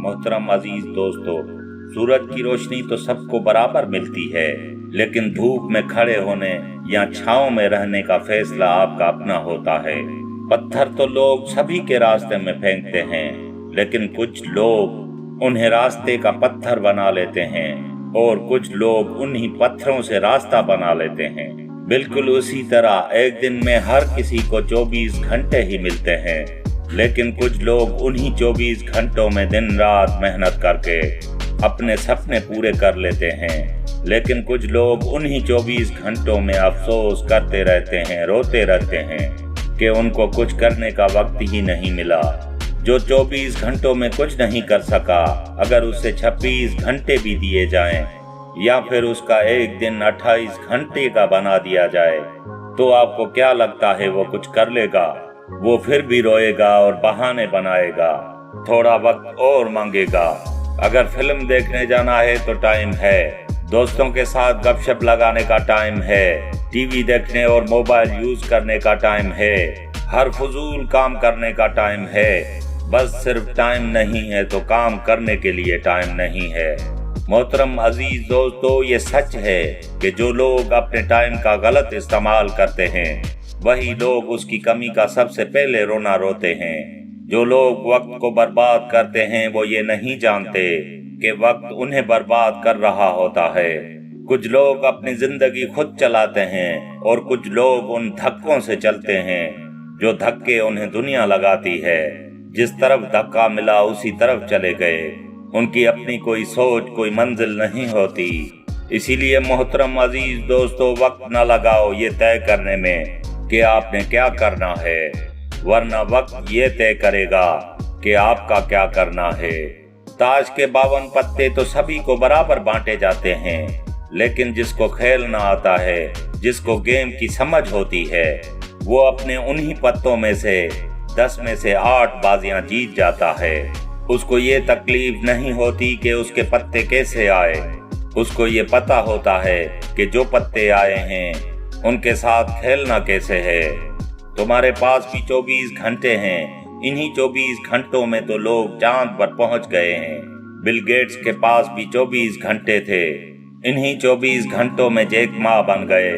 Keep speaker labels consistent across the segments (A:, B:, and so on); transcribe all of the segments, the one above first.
A: मोहतरम अजीज दोस्तों, सूरज की रोशनी तो सबको बराबर मिलती है, लेकिन धूप में खड़े होने या छांव में रहने का फैसला आपका अपना होता है। पत्थर तो लोग सभी के रास्ते में फेंकते हैं, लेकिन कुछ लोग उन्हें रास्ते का पत्थर बना लेते हैं और कुछ लोग उन्हीं पत्थरों से रास्ता बना लेते हैं। बिल्कुल उसी तरह एक दिन में हर किसी को 24 घंटे ही मिलते हैं, लेकिन कुछ लोग उन्हीं 24 घंटों में दिन रात मेहनत करके अपने सपने पूरे कर लेते हैं। लेकिन कुछ लोग उन्हीं 24 घंटों में अफसोस करते रहते हैं, रोते रहते हैं कि उनको कुछ करने का वक्त ही नहीं मिला। जो 24 घंटों में कुछ नहीं कर सका, अगर उसे 26 घंटे भी दिए जाएं या फिर उसका एक दिन 28 घंटे का बना दिया जाए, तो आपको क्या लगता है वो कुछ कर लेगा? वो फिर भी रोएगा और बहाने बनाएगा, थोड़ा वक्त और मांगेगा। अगर फिल्म देखने जाना है तो टाइम है, दोस्तों के साथ गपशप लगाने का टाइम है, टीवी देखने और मोबाइल यूज करने का टाइम है, हर फजूल काम करने का टाइम है। बस सिर्फ टाइम नहीं है तो काम करने के लिए टाइम नहीं है। मोहतरम अजीज दोस्तों, ये सच है कि जो लोग अपने टाइम का गलत इस्तेमाल करते हैं, वही लोग उसकी कमी का सबसे पहले रोना रोते हैं। जो लोग वक्त को बर्बाद करते हैं, वो ये नहीं जानते कि वक्त उन्हें बर्बाद कर रहा होता है। कुछ लोग अपनी जिंदगी खुद चलाते हैं और कुछ लोग उन धक्कों से चलते हैं जो धक्के उन्हें दुनिया लगाती है। जिस तरफ धक्का मिला उसी तरफ चले गए। उनकी अपनी कोई सोच, कोई मंजिल नहीं होती। इसीलिए मोहतरम अजीज दोस्तों, वक्त न लगाओ ये तय करने में कि आपने क्या करना है, वरना वक्त ये तय करेगा कि आपका क्या करना है। ताश के 52 पत्ते तो सभी को बराबर बांटे जाते हैं, लेकिन जिसको खेलना आता है, जिसको गेम की समझ होती है, वो अपने उन्हीं पत्तों में से 10 में से 8 बाजियां जीत जाता है। उसको ये तकलीफ नहीं होती कि उसके पत्ते कैसे आए। उसको ये पता होता है कि जो पत्ते आए हैं उनके साथ खेलना कैसे है। तुम्हारे पास भी 24 घंटे हैं। इन्हीं 24 घंटों में तो लोग चांद पर पहुंच गए हैं। बिल गेट्स के पास भी 24 घंटे थे। इन्हीं 24 घंटों में जैक मा बन गए।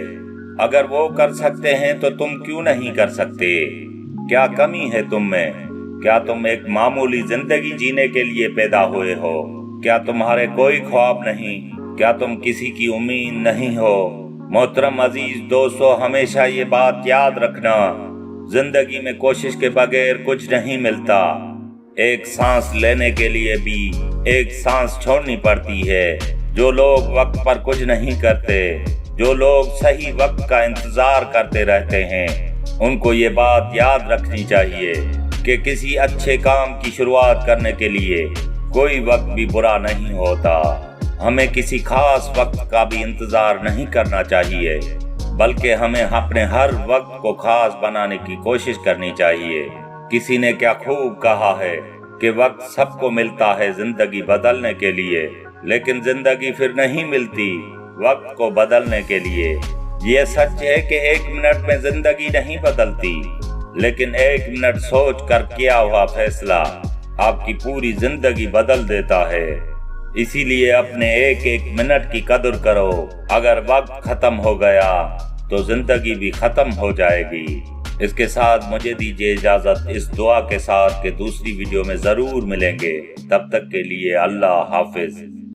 A: अगर वो कर सकते हैं तो तुम क्यों नहीं कर सकते? क्या कमी है तुम में? क्या तुम एक मामूली जिंदगी जीने के लिए पैदा हुए हो? क्या तुम्हारे कोई ख्वाब नहीं? क्या तुम किसी की उम्मीद नहीं हो? मोहतरम अजीज दोस्तों, हमेशा ये बात याद रखना, जिंदगी में कोशिश के बगैर कुछ नहीं मिलता। एक सांस लेने के लिए भी एक सांस छोड़नी पड़ती है। जो लोग वक्त पर कुछ नहीं करते, जो लोग सही वक्त का इंतजार करते रहते हैं, उनको ये बात याद रखनी चाहिए कि किसी अच्छे काम की शुरुआत करने के लिए कोई वक्त भी बुरा नहीं होता। हमें किसी खास वक्त का भी इंतजार नहीं करना चाहिए, बल्कि हमें अपने हर वक्त को खास बनाने की कोशिश करनी चाहिए। किसी ने क्या खूब कहा है कि वक्त सबको मिलता है जिंदगी बदलने के लिए, लेकिन जिंदगी फिर नहीं मिलती वक्त को बदलने के लिए। ये सच है कि 1 मिनट में जिंदगी नहीं बदलती, लेकिन 1 मिनट सोच कर किया हुआ फैसला आपकी पूरी जिंदगी बदल देता है। इसीलिए अपने एक मिनट की कदर करो। अगर वक्त खत्म हो गया तो जिंदगी भी खत्म हो जाएगी। इसके साथ मुझे दीजिए इजाजत, इस दुआ के साथ कि दूसरी वीडियो में जरूर मिलेंगे। तब तक के लिए अल्लाह हाफिज।